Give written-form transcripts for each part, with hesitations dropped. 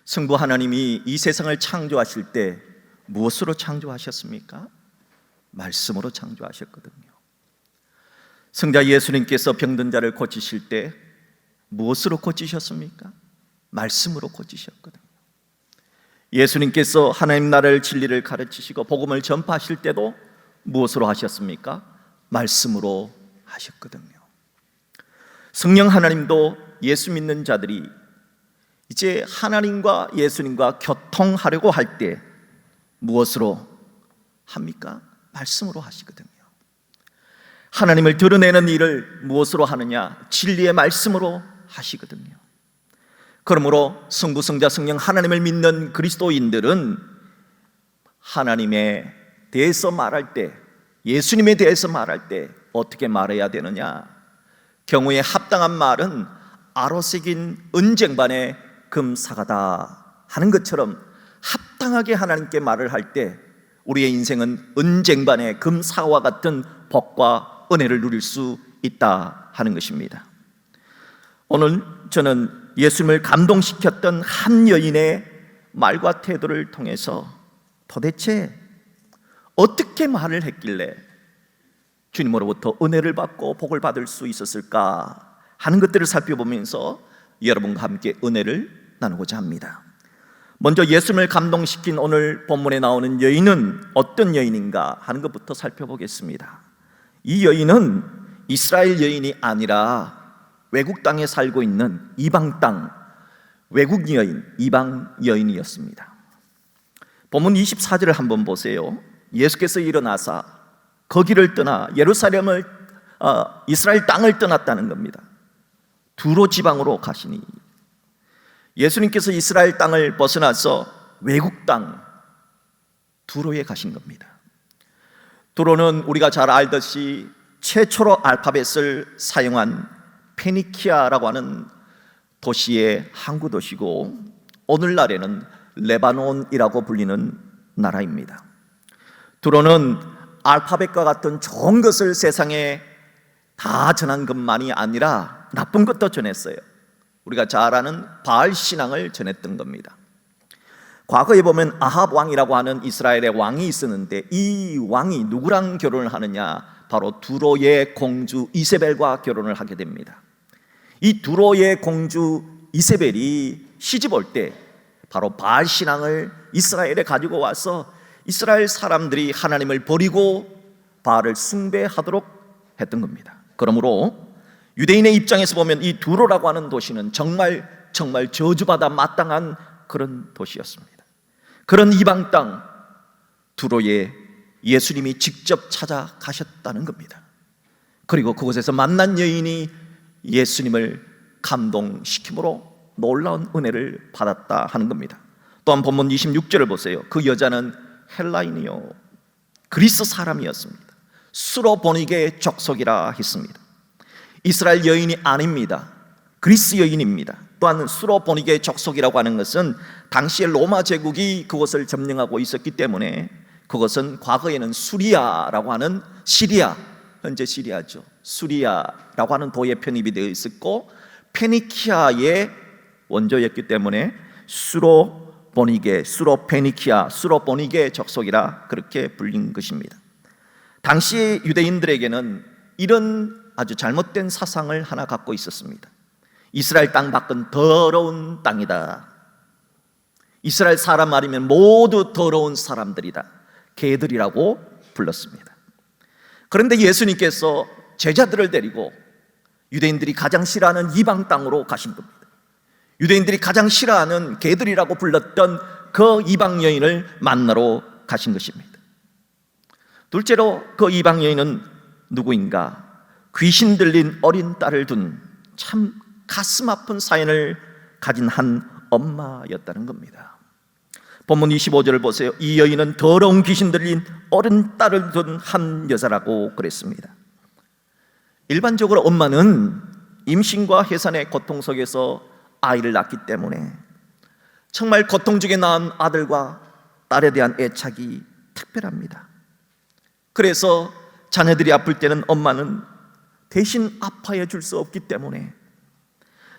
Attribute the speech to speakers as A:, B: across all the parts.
A: 성부 하나님이 이 세상을 창조하실 때 무엇으로 창조하셨습니까? 말씀으로 창조하셨거든요. 성자 예수님께서 병든 자를 고치실 때 무엇으로 고치셨습니까? 말씀으로 고치셨거든요. 예수님께서 하나님 나라를 진리를 가르치시고 복음을 전파하실 때도 무엇으로 하셨습니까? 말씀으로 하셨거든요. 성령 하나님도 예수 믿는 자들이 이제 하나님과 예수님과 교통하려고 할 때 무엇으로 합니까? 말씀으로 하시거든요. 하나님을 드러내는 일을 무엇으로 하느냐? 진리의 말씀으로 하시거든요. 그러므로 성부, 성자, 성령 하나님을 믿는 그리스도인들은 하나님에 대해서 말할 때, 예수님에 대해서 말할 때 어떻게 말해야 되느냐? 경우에 합당한 말은 아로새긴 은쟁반의 금사가다 하는 것처럼 합당하게 하나님께 말을 할 때 우리의 인생은 은쟁반의 금사와 같은 복과 은혜를 누릴 수 있다 하는 것입니다. 오늘 저는 예수님을 감동시켰던 한 여인의 말과 태도를 통해서 도대체 어떻게 말을 했길래 주님으로부터 은혜를 받고 복을 받을 수 있었을까 하는 것들을 살펴보면서 여러분과 함께 은혜를 나누고자 합니다. 먼저 예수님을 감동시킨 오늘 본문에 나오는 여인은 어떤 여인인가 하는 것부터 살펴보겠습니다. 이 여인은 이스라엘 여인이 아니라 외국 땅에 살고 있는 이방 땅 외국 여인, 이방 여인이었습니다. 본문 24절을 한번 보세요. 예수께서 일어나사 거기를 떠나 예루살렘을 이스라엘 땅을 떠났다는 겁니다. 두로 지방으로 가시니, 예수님께서 이스라엘 땅을 벗어나서 외국 땅 두로에 가신 겁니다. 두로는 우리가 잘 알듯이 최초로 알파벳을 사용한 페니키아라고 하는 도시의 항구 도시고, 오늘날에는 레바논이라고 불리는 나라입니다. 두로는 알파벳과 같은 좋은 것을 세상에 다 전한 것만이 아니라 나쁜 것도 전했어요. 우리가 잘 아는 바알 신앙을 전했던 겁니다. 과거에 보면 아합 왕이라고 하는 이스라엘의 왕이 있었는데, 이 왕이 누구랑 결혼을 하느냐? 바로 두로의 공주 이세벨과 결혼을 하게 됩니다. 이 두로의 공주 이세벨이 시집 올 때 바로 바알 신앙을 이스라엘에 가지고 와서 이스라엘 사람들이 하나님을 버리고 바알을 숭배하도록 했던 겁니다. 그러므로 유대인의 입장에서 보면 이 두로라고 하는 도시는 정말 저주받아 마땅한 그런 도시였습니다. 그런 이방 땅 두로에 예수님이 직접 찾아가셨다는 겁니다. 그리고 그곳에서 만난 여인이 예수님을 감동시킴으로 놀라운 은혜를 받았다 하는 겁니다. 또한 본문 26절을 보세요. 그 여자는 헬라인이요 그리스 사람이었습니다. 수로보니게 족속이라 했습니다. 이스라엘 여인이 아닙니다. 그리스 여인입니다. 또한 수로보니게 족속이라고 하는 것은 당시에 로마 제국이 그것을 점령하고 있었기 때문에 그것은 과거에는 수리아라고 하는 시리아, 현재 시리아죠. 수리아라고 하는 도에 편입이 되어 있었고 페니키아의 원조였기 때문에 수로보니게 족속이라 그렇게 불린 것입니다. 당시 유대인들에게는 이런 아주 잘못된 사상을 하나 갖고 있었습니다. 이스라엘 땅 밖은 더러운 땅이다. 이스라엘 사람 말이면 모두 더러운 사람들이다. 개들이라고 불렀습니다. 그런데 예수님께서 제자들을 데리고 유대인들이 가장 싫어하는 이방 땅으로 가신 겁니다. 유대인들이 가장 싫어하는 개들이라고 불렀던 그 이방 여인을 만나러 가신 것입니다. 둘째로 그 이방 여인은 누구인가? 귀신 들린 어린 딸을 둔 참 가슴 아픈 사연을 가진 한 엄마였다는 겁니다. 본문 25절을 보세요. 이 여인은 더러운 귀신 들린 어린 딸을 둔 한 여자라고 그랬습니다. 일반적으로 엄마는 임신과 해산의 고통 속에서 아이를 낳기 때문에 정말 고통 중에 낳은 아들과 딸에 대한 애착이 특별합니다. 그래서 자녀들이 아플 때는 엄마는 대신 아파해 줄 수 없기 때문에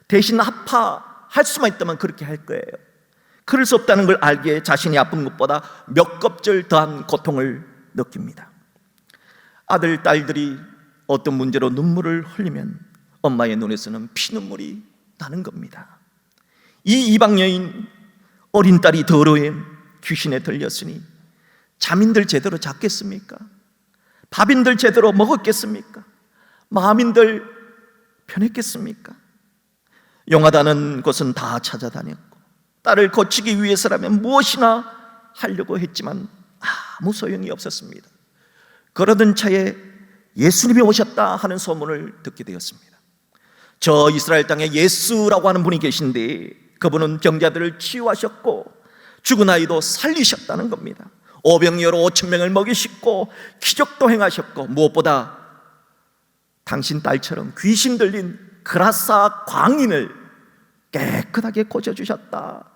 A: 대신 아파할 수만 있다면 그렇게 할 거예요. 그럴 수 없다는 걸 알기에 자신이 아픈 것보다 몇 껍질 더한 고통을 느낍니다. 아들, 딸들이 어떤 문제로 눈물을 흘리면 엄마의 눈에서는 피눈물이 나는 겁니다. 이 이방 여인, 어린 딸이 더러운 귀신에 들렸으니 잠인들 제대로 잤겠습니까? 밥인들 제대로 먹었겠습니까? 마음인들 편했겠습니까? 용하다는 곳은 다 찾아다녔고 딸을 고치기 위해서라면 무엇이나 하려고 했지만 아무 소용이 없었습니다. 그러던 차에 예수님이 오셨다 하는 소문을 듣게 되었습니다. 저 이스라엘 땅에 예수라고 하는 분이 계신데 그분은 병자들을 치유하셨고 죽은 아이도 살리셨다는 겁니다. 오병이어로 5,000명을 먹이시고 기적도 행하셨고 무엇보다 당신 딸처럼 귀신 들린 그라사 광인을 깨끗하게 고쳐주셨다.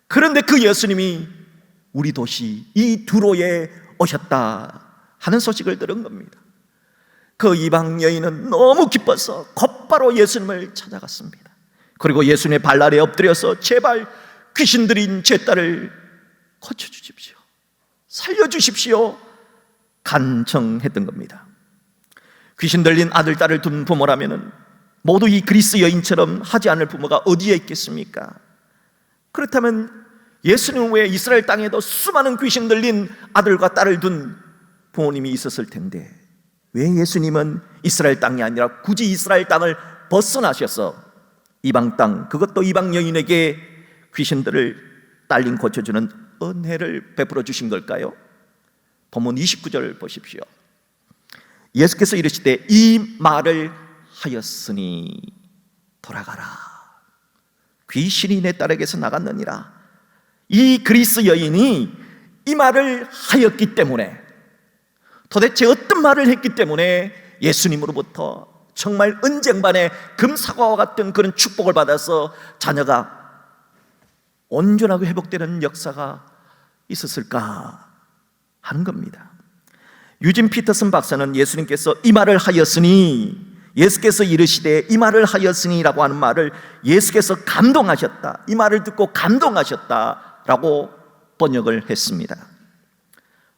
A: 그런데 그 예수님이 우리 도시 이 두로에 오셨다 하는 소식을 들은 겁니다. 그 이방 여인은 너무 기뻐서 곧바로 예수님을 찾아갔습니다. 그리고 예수님의 발 아래 엎드려서 제발 귀신 들인 제 딸을 고쳐주십시오, 살려주십시오 간청했던 겁니다. 귀신 들린 아들, 딸을 둔 부모라면 모두 이 그리스 여인처럼 하지 않을 부모가 어디에 있겠습니까? 그렇다면 예수님 외에 이스라엘 땅에도 수많은 귀신 들린 아들과 딸을 둔 부모님이 있었을 텐데 왜 예수님은 이스라엘 땅이 아니라 굳이 이스라엘 땅을 벗어나셔서 이방 땅, 그것도 이방 여인에게 귀신들을 딸린 고쳐주는 은혜를 베풀어 주신 걸까요? 본문 29절 보십시오. 예수께서 이르시되 이 말을 하였으니 돌아가라, 귀신이 내 딸에게서 나갔느니라. 이 그리스 여인이 이 말을 하였기 때문에, 도대체 어떤 말을 했기 때문에 예수님으로부터 정말 은쟁반의 금사과와 같은 그런 축복을 받아서 자녀가 온전하게 회복되는 역사가 있었을까 하는 겁니다. 유진 피터슨 박사는 예수님께서 이 말을 하였으니, 예수께서 이르시되 이 말을 하였으니라고 하는 말을 예수께서 감동하셨다, 이 말을 듣고 감동하셨다라고 번역을 했습니다.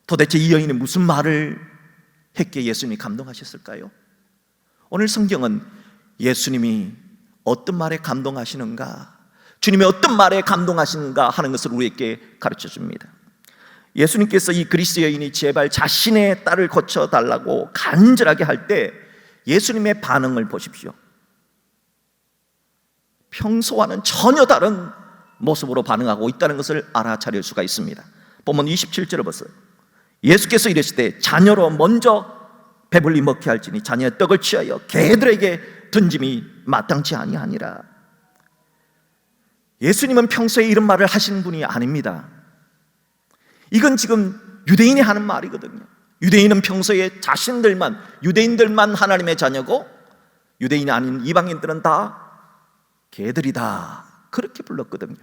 A: 도대체 이 여인이 무슨 말을 했기에 예수님이 감동하셨을까요? 오늘 성경은 예수님이 어떤 말에 감동하시는가, 주님이 어떤 말에 감동하시는가 하는 것을 우리에게 가르쳐 줍니다. 예수님께서 이 그리스 여인이 제발 자신의 딸을 고쳐달라고 간절하게 할 때 예수님의 반응을 보십시오. 평소와는 전혀 다른 모습으로 반응하고 있다는 것을 알아차릴 수가 있습니다. 본문 27절을 보세요. 예수께서 이르시되 자녀로 먼저 배불리 먹게 할지니 자녀의 떡을 취하여 개들에게 던짐이 마땅치 아니하니라. 예수님은 평소에 이런 말을 하시는 분이 아닙니다. 이건 지금 유대인이 하는 말이거든요. 유대인은 평소에 자신들만, 유대인들만 하나님의 자녀고 유대인이 아닌 이방인들은 다 개들이다, 그렇게 불렀거든요.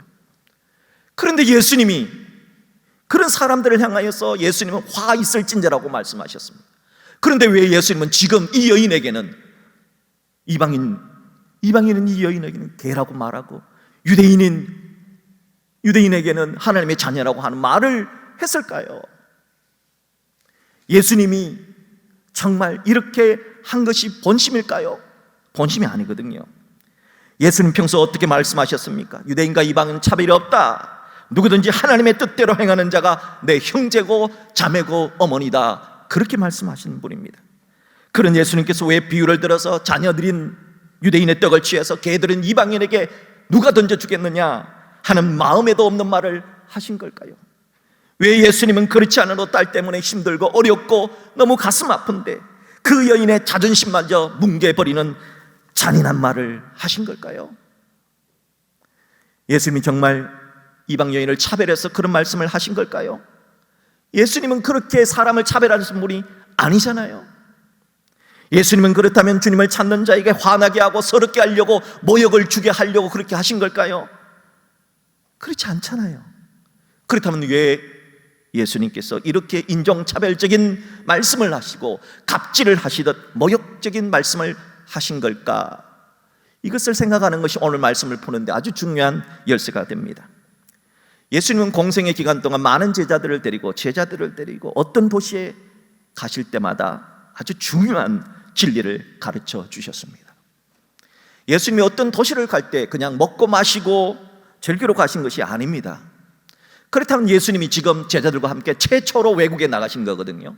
A: 그런데 예수님이 그런 사람들을 향하여서 예수님은 화 있을진저라고 말씀하셨습니다. 그런데 왜 예수님은 지금 이 여인에게는 이방인은 이 여인에게는 개라고 말하고 유대인에게는 하나님의 자녀라고 하는 말을 했을까요? 예수님이 정말 이렇게 한 것이 본심일까요? 본심이 아니거든요. 예수님 평소 어떻게 말씀하셨습니까? 유대인과 이방인 차별이 없다. 누구든지 하나님의 뜻대로 행하는 자가 내 형제고 자매고 어머니다, 그렇게 말씀하시는 분입니다. 그런 예수님께서 왜 비유를 들어서 자녀들인 유대인의 떡을 취해서 개들은 이방인에게 누가 던져주겠느냐 하는 마음에도 없는 말을 하신 걸까요? 왜 예수님은 그렇지 않아도 딸 때문에 힘들고 어렵고 너무 가슴 아픈데 그 여인의 자존심마저 뭉개버리는 잔인한 말을 하신 걸까요? 예수님이 정말 이방 여인을 차별해서 그런 말씀을 하신 걸까요? 예수님은 그렇게 사람을 차별하는 분이 아니잖아요. 예수님은 그렇다면 주님을 찾는 자에게 화나게 하고 서럽게 하려고, 모욕을 주게 하려고 그렇게 하신 걸까요? 그렇지 않잖아요. 그렇다면 왜 예수님께서 이렇게 인종차별적인 말씀을 하시고 갑질을 하시듯 모욕적인 말씀을 하신 걸까? 이것을 생각하는 것이 오늘 말씀을 푸는데 아주 중요한 열쇠가 됩니다. 예수님은 공생의 기간 동안 많은 제자들을 데리고 어떤 도시에 가실 때마다 아주 중요한 진리를 가르쳐 주셨습니다. 예수님이 어떤 도시를 갈 때 그냥 먹고 마시고 즐기러 가신 것이 아닙니다. 그렇다면 예수님이 지금 제자들과 함께 최초로 외국에 나가신 거거든요.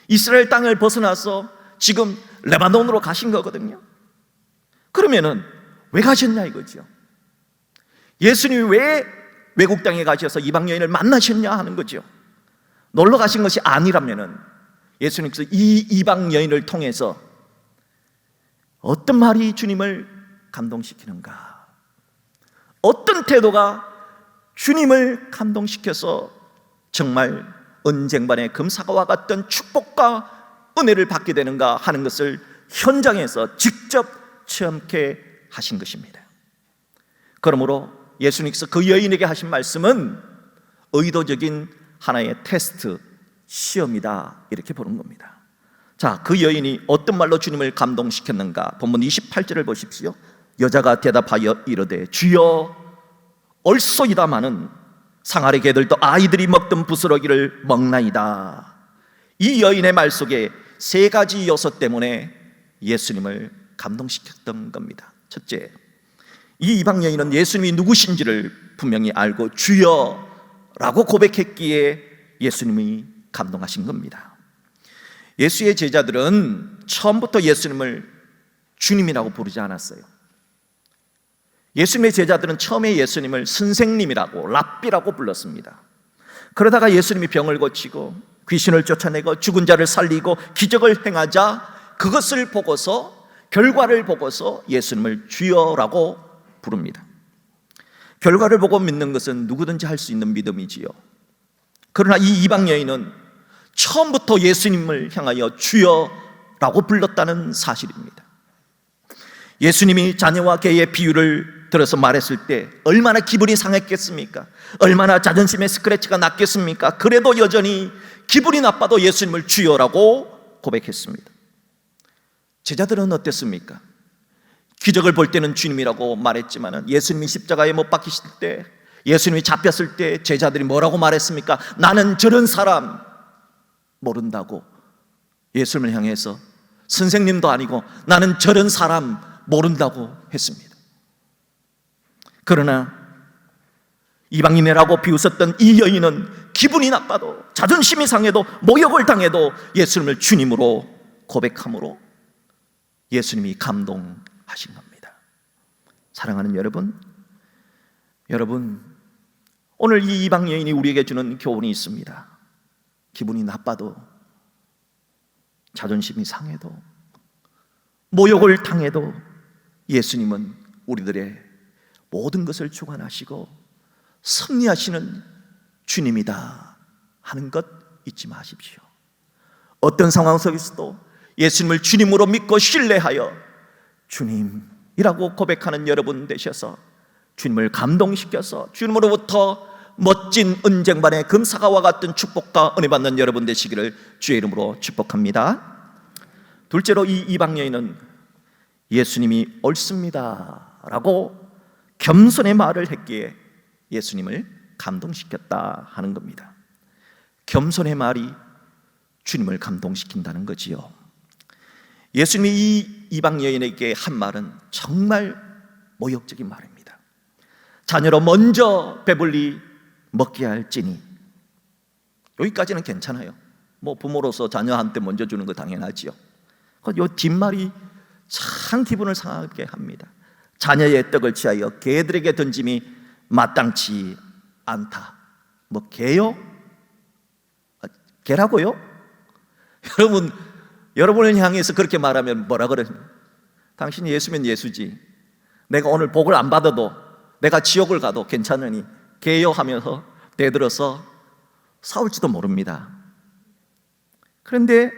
A: 이스라엘 땅을 벗어나서 지금 레바논으로 가신 거거든요. 그러면은 왜 가셨냐 이거죠. 예수님이 왜 외국 땅에 가셔서 이방 여인을 만나셨냐 하는 거죠. 놀러 가신 것이 아니라면은 예수님께서 이 이방 여인을 통해서 어떤 말이 주님을 감동시키는가, 어떤 태도가 주님을 감동시켜서 정말 은쟁반의 금사과와 같던 축복과 은혜를 받게 되는가 하는 것을 현장에서 직접 체험케 하신 것입니다. 그러므로 예수님께서 그 여인에게 하신 말씀은 의도적인 하나의 테스트, 시험이다 이렇게 보는 겁니다. 자, 그 여인이 어떤 말로 주님을 감동시켰는가? 본문 28절을 보십시오. 여자가 대답하여 이르되 주여 얼쏘이다마는 상아리 개들도 아이들이 먹던 부스러기를 먹나이다. 이 여인의 말 속에 세 가지 요소 때문에 예수님을 감동시켰던 겁니다. 첫째, 이 이방 여인은 예수님이 누구신지를 분명히 알고 주여라고 고백했기에 예수님이 감동하신 겁니다. 예수의 제자들은 처음부터 예수님을 주님이라고 부르지 않았어요. 예수님의 제자들은 처음에 예수님을 선생님이라고 랍비라고 불렀습니다. 그러다가 예수님이 병을 고치고 귀신을 쫓아내고 죽은 자를 살리고 기적을 행하자 그것을 보고서, 결과를 보고서 예수님을 주여라고 부릅니다. 결과를 보고 믿는 것은 누구든지 할 수 있는 믿음이지요. 그러나 이 이방 여인은 처음부터 예수님을 향하여 주여라고 불렀다는 사실입니다. 예수님이 자녀와 개의 비유를 들어서 말했을 때 얼마나 기분이 상했겠습니까? 얼마나 자존심의 스크래치가 났겠습니까? 그래도 여전히 기분이 나빠도 예수님을 주여라고 고백했습니다. 제자들은 어땠습니까? 기적을 볼 때는 주님이라고 말했지만 예수님이 십자가에 못 박히실 때, 예수님이 잡혔을 때 제자들이 뭐라고 말했습니까? 나는 저런 사람 모른다고 예수님을 향해서, 선생님도 아니고 나는 저런 사람 모른다고 했습니다. 그러나 이방인이라고 비웃었던 이 여인은 기분이 나빠도, 자존심이 상해도, 모욕을 당해도 예수님을 주님으로 고백함으로 예수님이 감동하신 겁니다. 사랑하는 여러분, 오늘 이 이방 여인이 우리에게 주는 교훈이 있습니다. 기분이 나빠도, 자존심이 상해도, 모욕을 당해도 예수님은 우리들의 모든 것을 주관하시고 승리하시는 주님이다 하는 것 잊지 마십시오. 어떤 상황 속에서도 예수님을 주님으로 믿고 신뢰하여 주님이라고 고백하는 여러분 되셔서 주님을 감동시켜서 주님으로부터 멋진 은쟁반의 금사과와 같은 축복과 은혜 받는 여러분 되시기를 주의 이름으로 축복합니다. 둘째로 이 이방 여인은 예수님이 옳습니다 라고 겸손의 말을 했기에 예수님을 감동시켰다 하는 겁니다. 겸손의 말이 주님을 감동시킨다는 거지요. 예수님이 이 이방 여인에게 한 말은 정말 모욕적인 말입니다. 자녀로 먼저 배불리 먹게 할지니. 여기까지는 괜찮아요. 뭐 부모로서 자녀한테 먼저 주는 거 당연하지요. 요 뒷말이 참 기분을 상하게 합니다. 자녀의 떡을 취하여 개들에게 던짐이 마땅치 않다. 뭐 개요? 개라고요? 여러분을 향해서 그렇게 말하면 뭐라 그래요? 당신이 예수면 예수지. 내가 오늘 복을 안 받아도, 내가 지옥을 가도 괜찮으니 개요 하면서 대들어서 싸울지도 모릅니다. 그런데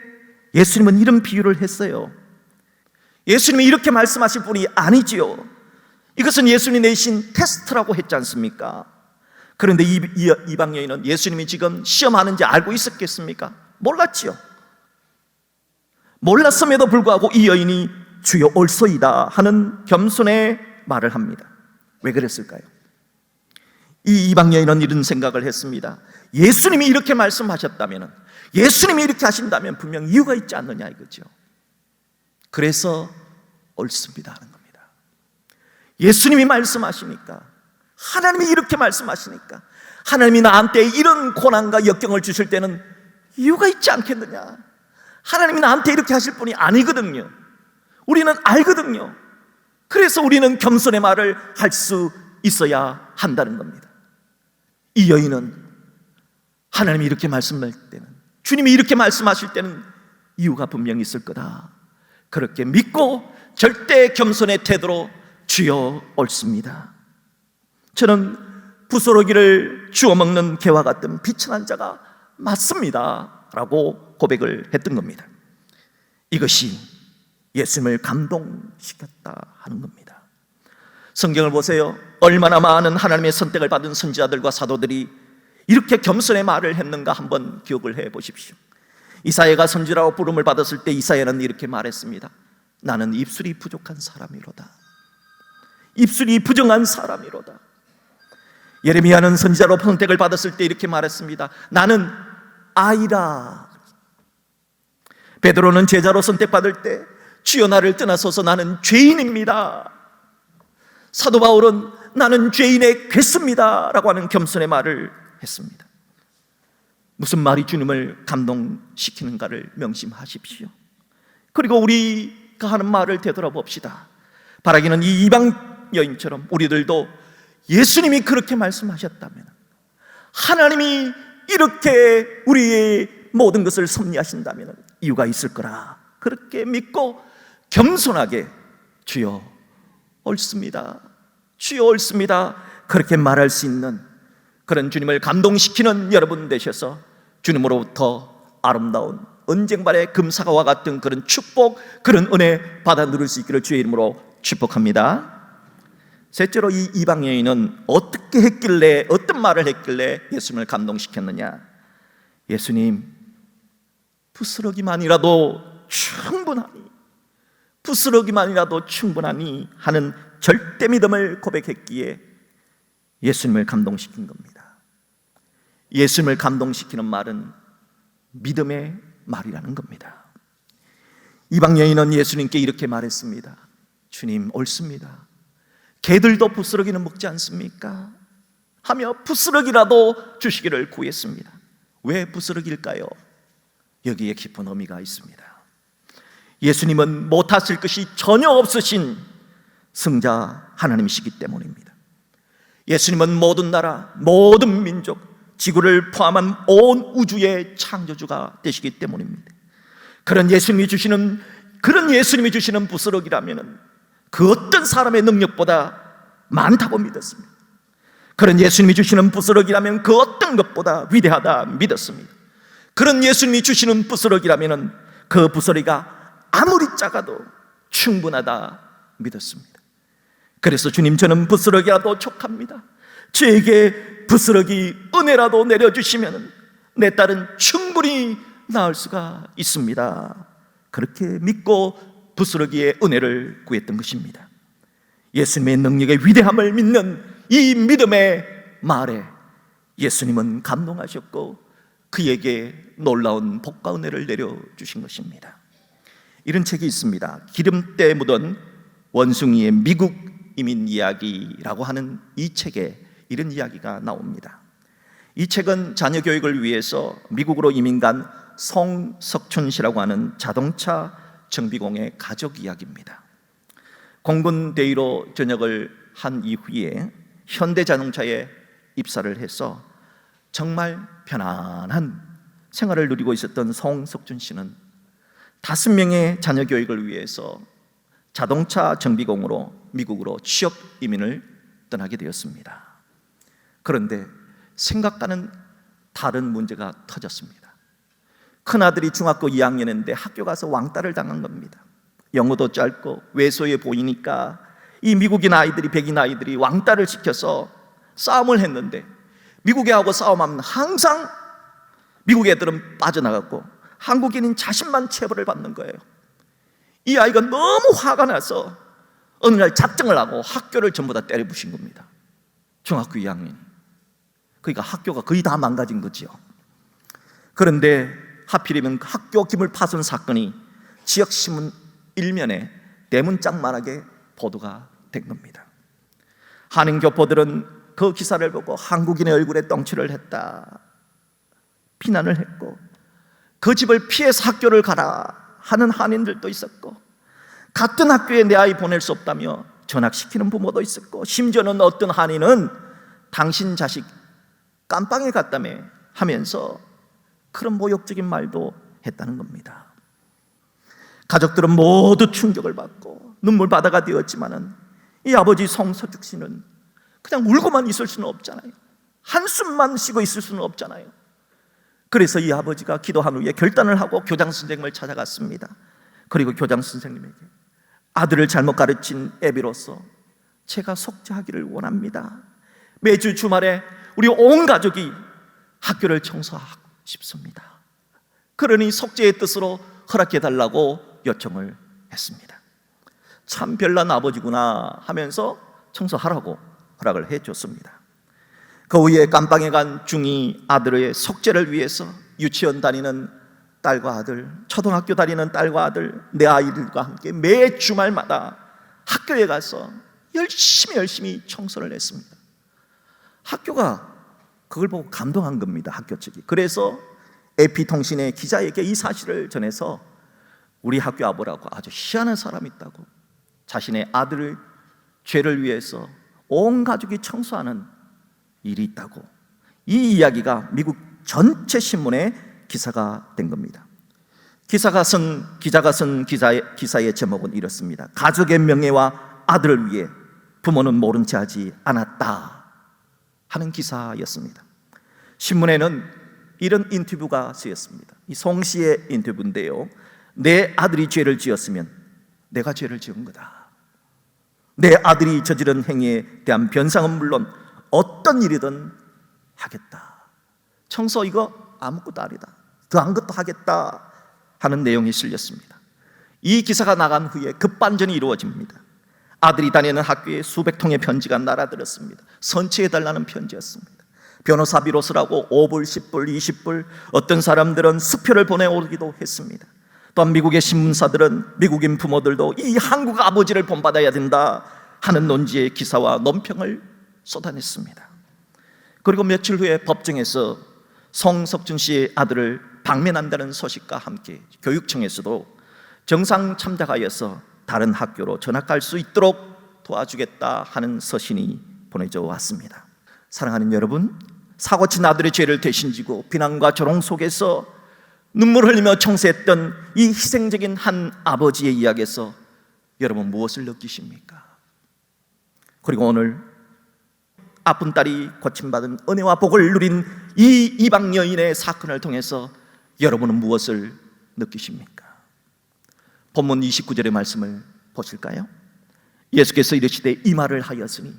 A: 예수님은 이런 비유를 했어요. 예수님이 이렇게 말씀하실 분이 아니지요. 이것은 예수님이 내신 테스트라고 했지 않습니까? 그런데 이방 여인은 예수님이 지금 시험하는지 알고 있었겠습니까? 몰랐지요. 몰랐음에도 불구하고 이 여인이 주여 옳소이다 하는 겸손의 말을 합니다. 왜 그랬을까요? 이 이방 여인은 이런 생각을 했습니다. 예수님이 이렇게 말씀하셨다면, 예수님이 이렇게 하신다면 분명 이유가 있지 않느냐 이거죠. 그래서 옳습니다 하는 겁니다. 예수님이 말씀하시니까, 하나님이 이렇게 말씀하시니까, 하나님이 나한테 이런 고난과 역경을 주실 때는 이유가 있지 않겠느냐. 하나님이 나한테 이렇게 하실 분이 아니거든요. 우리는 알거든요. 그래서 우리는 겸손의 말을 할 수 있어야 한다는 겁니다. 이 여인은 하나님이 이렇게 말씀할 때는, 주님이 이렇게 말씀하실 때는 이유가 분명히 있을 거다, 그렇게 믿고 절대 겸손의 태도로 주여 옳습니다. 저는 부스러기를 주워 먹는 개와 같은 비천한 자가 맞습니다 라고 고백을 했던 겁니다. 이것이 예수님을 감동시켰다 하는 겁니다. 성경을 보세요. 얼마나 많은 하나님의 선택을 받은 선지자들과 사도들이 이렇게 겸손의 말을 했는가 한번 기억을 해 보십시오. 이사야가 선지자라고 부름을 받았을 때 이사야는 이렇게 말했습니다. 나는 입술이 부족한 사람이로다. 입술이 부정한 사람이로다. 예레미야는 선지자로 선택을 받았을 때 이렇게 말했습니다. 나는 아이라. 베드로는 제자로 선택받을 때 주여 나를 떠나소서 나는 죄인입니다. 사도 바울은 나는 죄인의 괴수입니다 라고 하는 겸손의 말을 했습니다. 무슨 말이 주님을 감동시키는가를 명심하십시오. 그리고 우리가 하는 말을 되돌아봅시다. 바라기는 이 이방 여인처럼 우리들도 예수님이 그렇게 말씀하셨다면, 하나님이 이렇게 우리의 모든 것을 섭리하신다면 이유가 있을 거라 그렇게 믿고 겸손하게 주여 옳습니다, 주여 옳습니다 그렇게 말할 수 있는 그런 주님을 감동시키는 여러분 되셔서 주님으로부터 아름다운 언쟁발의 금사과와 같은 그런 축복, 그런 은혜 받아 누릴 수 있기를 주의 이름으로 축복합니다. 셋째로, 이 이방 여인은 어떻게 했길래, 어떤 말을 했길래 예수님을 감동시켰느냐. 예수님, 부스러기만이라도 충분하니, 부스러기만이라도 충분하니 하는 절대 믿음을 고백했기에 예수님을 감동시킨 겁니다. 예수님을 감동시키는 말은 믿음의 말이라는 겁니다. 이방 여인은 예수님께 이렇게 말했습니다. 주님, 옳습니다. 개들도 부스러기는 먹지 않습니까? 하며 부스러기라도 주시기를 구했습니다. 왜 부스러기일까요? 여기에 깊은 의미가 있습니다. 예수님은 못하실 것이 전혀 없으신 승자 하나님이시기 때문입니다. 예수님은 모든 나라, 모든 민족, 지구를 포함한 온 우주의 창조주가 되시기 때문입니다. 그런 예수님이 주시는 부스러기라면 그 어떤 사람의 능력보다 많다고 믿었습니다. 그런 예수님이 주시는 부스러기라면 그 어떤 것보다 위대하다 믿었습니다. 그런 예수님이 주시는 부스러기라면 그 부스러기가 아무리 작아도 충분하다 믿었습니다. 그래서 주님, 저는 부스러기라도 족합니다. 저에게 부스러기 은혜라도 내려주시면 내 딸은 충분히 나을 수가 있습니다. 그렇게 믿고 부스러기의 은혜를 구했던 것입니다. 예수님의 능력의 위대함을 믿는 이 믿음의 말에 예수님은 감동하셨고 그에게 놀라운 복과 은혜를 내려주신 것입니다. 이런 책이 있습니다. 기름때 묻은 원숭이의 미국 이민 이야기라고 하는 이 책에 이런 이야기가 나옵니다. 이 책은 자녀 교육을 위해서 미국으로 이민 간 송석춘 씨라고 하는 자동차 정비공의 가족 이야기입니다. 공군 대위로 전역을 한 이후에 현대자동차에 입사를 해서 정말 편안한 생활을 누리고 있었던 송석춘 씨는 5명의 자녀 교육을 위해서 자동차 정비공으로 미국으로 취업 이민을 떠나게 되었습니다. 그런데 생각과는 다른 문제가 터졌습니다. 큰아들이 중학교 2학년인데 학교 가서 왕따를 당한 겁니다. 영어도 짧고 왜소해 보이니까 이 미국인 아이들이, 백인 아이들이 왕따를 시켜서 싸움을 했는데 미국 애하고 싸움하면 항상 미국 애들은 빠져나갔고 한국인인 자신만 체벌을 받는 거예요. 이 아이가 너무 화가 나서 어느 날 작정을 하고 학교를 전부 다 때려부신 겁니다. 중학교 2학년. 그러니까 학교가 거의 다 망가진 거지요. 그런데 하필이면 학교 기물 파손 사건이 지역신문 일면에 대문짝만하게 보도가 된 겁니다. 한인교포들은 그 기사를 보고 한국인의 얼굴에 똥칠을 했다, 비난을 했고, 그 집을 피해서 학교를 가라 하는 한인들도 있었고, 같은 학교에 내 아이 보낼 수 없다며 전학시키는 부모도 있었고, 심지어는 어떤 한인은 당신 자식 깜빵에 갔다며 하면서 그런 모욕적인 말도 했다는 겁니다. 가족들은 모두 충격을 받고 눈물바다가 되었지만은 이 아버지 송서죽 씨는 그냥 울고만 있을 수는 없잖아요. 한숨만 쉬고 있을 수는 없잖아요. 그래서 이 아버지가 기도한 후에 결단을 하고 교장 선생님을 찾아갔습니다. 그리고 교장 선생님에게 아들을 잘못 가르친 애비로서 제가 속죄하기를 원합니다. 매주 주말에 우리 온 가족이 학교를 청소하고 싶습니다. 그러니 속죄의 뜻으로 허락해달라고 요청을 했습니다. 참 별난 아버지구나 하면서 청소하라고 허락을 해줬습니다. 그 후에 깜빵에 간 중2 아들의 속죄를 위해서 유치원 다니는 딸과 아들, 초등학교 다니는 딸과 아들, 내 아이들과 함께 매 주말마다 학교에 가서 열심히 청소를 했습니다. 학교가 그걸 보고 감동한 겁니다, 학교 측이. 그래서 AP통신의 기자에게 이 사실을 전해서 우리 학교 아버라고 아주 희한한 사람이 있다고, 자신의 아들의 죄를 위해서 온 가족이 청소하는 일이 있다고, 이 이야기가 미국 전체 신문에 기사가 된 겁니다. 기자가 쓴 기사의 제목은 이렇습니다. 가족의 명예와 아들을 위해 부모는 모른 채 하지 않았다 하는 기사였습니다. 신문에는 이런 인터뷰가 쓰였습니다. 이 송 씨의 인터뷰인데요. 내 아들이 죄를 지었으면 내가 죄를 지은 거다. 내 아들이 저지른 행위에 대한 변상은 물론 어떤 일이든 하겠다. 청소 이거 아무것도 아니다, 더한 것도 하겠다 하는 내용이 실렸습니다. 이 기사가 나간 후에 급반전이 이루어집니다. 아들이 다니는 학교에 수백 통의 편지가 날아들었습니다. 선처해달라는 편지였습니다. 변호사비로 쓰라고 5불, 10불, 20불, 어떤 사람들은 수표를 보내오기도 했습니다. 또한 미국의 신문사들은 미국인 부모들도 이 한국 아버지를 본받아야 된다 하는 논지의 기사와 논평을 쏟아냈습니다. 그리고 며칠 후에 법정에서 송석준 씨의 아들을 방면한다는 소식과 함께 교육청에서도 정상 참작하여서 다른 학교로 전학할 수 있도록 도와주겠다 하는 서신이 보내져 왔습니다. 사랑하는 여러분, 사고친 아들의 죄를 대신 지고 비난과 조롱 속에서 눈물 흘리며 청소했던 이 희생적인 한 아버지의 이야기에서 여러분 무엇을 느끼십니까? 그리고 오늘 아픈 딸이 고침받은 은혜와 복을 누린 이 이방 여인의 사건을 통해서 여러분은 무엇을 느끼십니까? 본문 29절의 말씀을 보실까요? 예수께서 이르시되 이 말을 하였으니,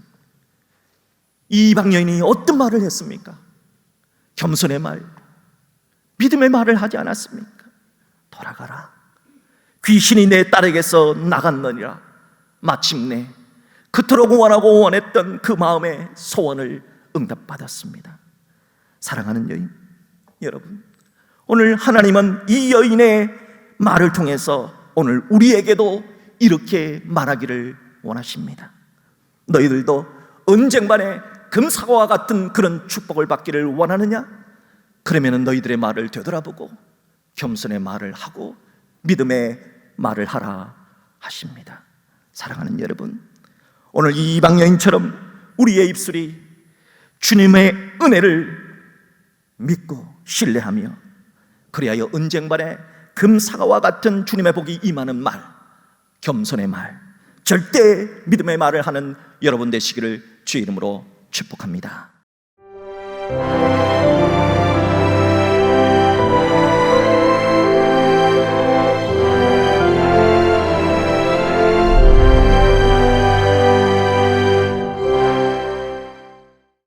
A: 이 이방 여인이 어떤 말을 했습니까? 겸손의 말, 믿음의 말을 하지 않았습니까? 돌아가라, 귀신이 내 딸에게서 나갔느니라. 마침내 그토록 원하고 원했던 그 마음의 소원을 응답받았습니다. 사랑하는 여인 여러분, 오늘 하나님은 이 여인의 말을 통해서 오늘 우리에게도 이렇게 말하기를 원하십니다. 너희들도 언쟁반의 금사과와 같은 그런 축복을 받기를 원하느냐? 그러면 너희들의 말을 되돌아보고 겸손의 말을 하고 믿음의 말을 하라 하십니다. 사랑하는 여러분, 오늘 이 이방 여인처럼 우리의 입술이 주님의 은혜를 믿고 신뢰하며 그리하여 언쟁반의 금사과와 같은 주님의 복이 임하는 말, 겸손의 말, 절대 믿음의 말을 하는 여러분 되시기를 주의 이름으로 축복합니다.